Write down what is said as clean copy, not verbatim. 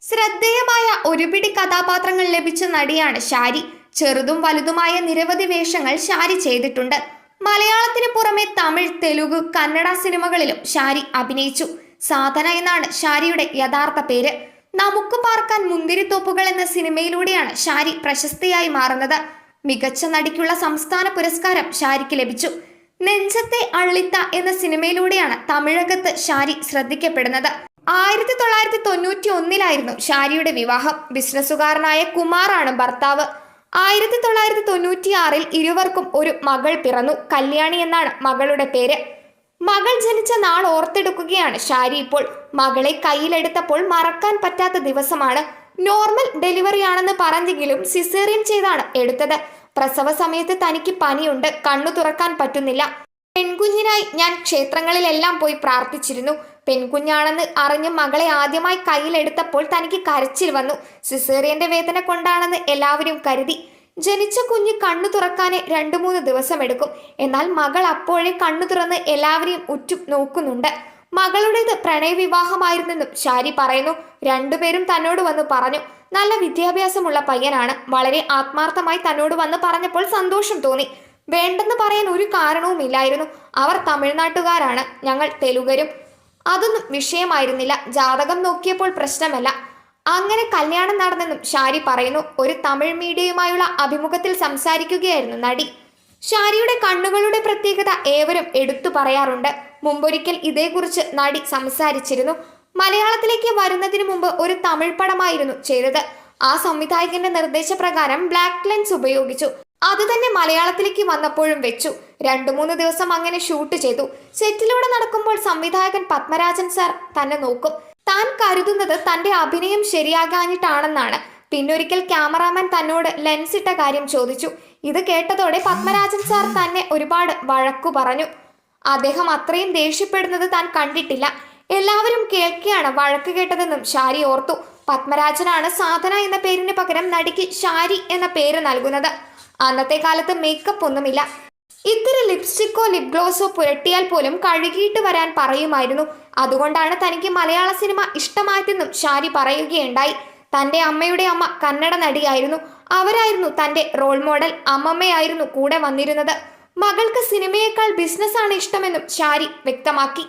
ശ്രദ്ധേയമായ ഒരുപിടി കഥാപാത്രങ്ങൾ ലഭിച്ച നടിയാണ് ഷാരി. ചെറുതും വലുതുമായ നിരവധി വേഷങ്ങൾ ഷാരി ചെയ്തിട്ടുണ്ട്. മലയാളത്തിന് പുറമെ തമിഴ്, തെലുഗു, കന്നഡ സിനിമകളിലും ഷാരി അഭിനയിച്ചു. സാധന എന്നാണ് ഷാരിയുടെ യഥാർത്ഥ പേര്. നമുക്ക് പാർക്കാൻ മുന്തിരിത്തോപ്പുകൾ എന്ന സിനിമയിലൂടെയാണ് ഷാരി പ്രശസ്തിയായി മാറുന്നത്. മികച്ച നടിക്കുള്ള സംസ്ഥാന പുരസ്കാരം ഷാരിക്ക് ലഭിച്ചു. നെഞ്ചത്തെ അള്ളിത്ത എന്ന സിനിമയിലൂടെയാണ് തമിഴകത്ത് ഷാരി ശ്രദ്ധിക്കപ്പെടുന്നത്. 1991 ഷാരിയുടെ വിവാഹം. ബിസിനസ്സുകാരനായ കുമാറാണ് ഭർത്താവ്. 1996 ഇരുവർക്കും ഒരു മകൾ പിറന്നു. കല്യാണി എന്നാണ് മകളുടെ പേര്. മകൾ ജനിച്ച നാൾ ഓർത്തെടുക്കുകയാണ് ഷാരി ഇപ്പോൾ. മകളെ കയ്യിലെടുത്തപ്പോൾ മറക്കാൻ പറ്റാത്ത ദിവസമാണ്. നോർമൽ ഡെലിവറിയാണെന്ന് പറഞ്ഞെങ്കിലും സിസേറിയൻ ചെയ്താണ് എടുത്തത്. പ്രസവ സമയത്ത് തനിക്ക് പനിയുണ്ട്, കണ്ണു തുറക്കാൻ പറ്റുന്നില്ല. പെൺകുഞ്ഞിനായി ഞാൻ ക്ഷേത്രങ്ങളിലെല്ലാം പോയി പ്രാർത്ഥിച്ചിരുന്നു. പെൺകുഞ്ഞാണെന്ന് അറിഞ്ഞ് മകളെ ആദ്യമായി കയ്യിലെടുത്തപ്പോൾ തനിക്ക് കരച്ചിൽ വന്നു. സിസേറിയന്റെ വേദന കൊണ്ടാണെന്ന് എല്ലാവരും കരുതി. ജനിച്ച കുഞ്ഞ് കണ്ണു തുറക്കാനേ 2-3 ദിവസം എടുക്കും. എന്നാൽ മകൾ അപ്പോഴേ കണ്ണു തുറന്ന് എല്ലാവരെയും ഉറ്റു നോക്കുന്നുണ്ട്. മകളുടേത് പ്രണയവിവാഹമായിരുന്നെന്നും ഷാരി പറയുന്നു. രണ്ടുപേരും തന്നോട് വന്ന് പറഞ്ഞു. നല്ല വിദ്യാഭ്യാസമുള്ള പയ്യനാണ്. വളരെ ആത്മാർത്ഥമായി തന്നോട് വന്ന് പറഞ്ഞപ്പോൾ സന്തോഷം തോന്നി. വേണ്ടെന്ന് പറയാൻ ഒരു കാരണവുമില്ലായിരുന്നു. അവർ തമിഴ്നാട്ടുകാരാണ്, ഞങ്ങൾ തെലുഗരും. അതൊന്നും വിഷയമായിരുന്നില്ല. ജാതകം നോക്കിയപ്പോൾ പ്രശ്നമല്ല. അങ്ങനെ കല്യാണം നടന്നെന്നും ഷാരി പറയുന്നു. ഒരു തമിഴ് മീഡിയയുമായുള്ള അഭിമുഖത്തിൽ സംസാരിക്കുകയായിരുന്നു നടി. ഷാരിയുടെ കണ്ണുകളുടെ പ്രത്യേകത ഏവരും എടുത്തു പറയാറുണ്ട്. മുമ്പൊരിക്കൽ ഇതേക്കുറിച്ച് നടി സംസാരിച്ചിരുന്നു. മലയാളത്തിലേക്ക് വരുന്നതിന് മുമ്പ് ഒരു തമിഴ് പടമായിരുന്നു ചെയ്തത്. ആ സംവിധായകന്റെ നിർദ്ദേശപ്രകാരം ബ്ലാക്ക് ലെൻസ് ഉപയോഗിച്ചു. അത് തന്നെ മലയാളത്തിലേക്ക് വന്നപ്പോഴും വെച്ചു. 2-3 ദിവസം അങ്ങനെ ഷൂട്ട് ചെയ്തു. സെറ്റിലൂടെ നടക്കുമ്പോൾ സംവിധായകൻ പത്മരാജൻ സാർ തന്നെ നോക്കും. താൻ കരുതുന്നത് തന്റെ അഭിനയം ശരിയാകാഞ്ഞിട്ടാണെന്നാണ്. പിന്നൊരിക്കൽ ക്യാമറാമാൻ തന്നോട് ലെൻസ് ഇട്ട കാര്യം ചോദിച്ചു. ഇത് കേട്ടതോടെ പത്മരാജൻ സാർ തന്നെ ഒരുപാട് വഴക്കു പറഞ്ഞു. അദ്ദേഹം അത്രയും ദേഷ്യപ്പെടുന്നത് താൻ കണ്ടിട്ടില്ല. എല്ലാവരും കേൾക്കെയാണ് വഴക്ക് കേട്ടതെന്നും ഷാരി ഓർത്തു. പത്മരാജനാണ് സാധന എന്ന പേരിന് പകരം നടിക്ക് ഷാരി എന്ന പേര് നൽകുന്നത്. അന്നത്തെ കാലത്ത് മേക്കപ്പ് ഒന്നുമില്ല. ഇത്തിരി ലിപ്സ്റ്റിക്കോ ലിപ് ഗ്ലോസോ പുരട്ടിയാൽ പോലും കഴുകിയിട്ട് വരാൻ പറയുമായിരുന്നു. അതുകൊണ്ടാണ് തനിക്ക് മലയാള സിനിമ ഇഷ്ടമായതെന്നും ഷാരി പറയുകയുണ്ടായി. തന്റെ അമ്മയുടെ അമ്മ കന്നഡ നടിയായിരുന്നു. അവരായിരുന്നു തന്റെ റോൾ മോഡൽ. അമ്മമ്മയായിരുന്നു കൂടെ വന്നിരുന്നത്. മകൾക്ക് സിനിമയേക്കാൾ ബിസിനസ്സാണ് ഇഷ്ടമെന്നും ഷാരി വ്യക്തമാക്കി.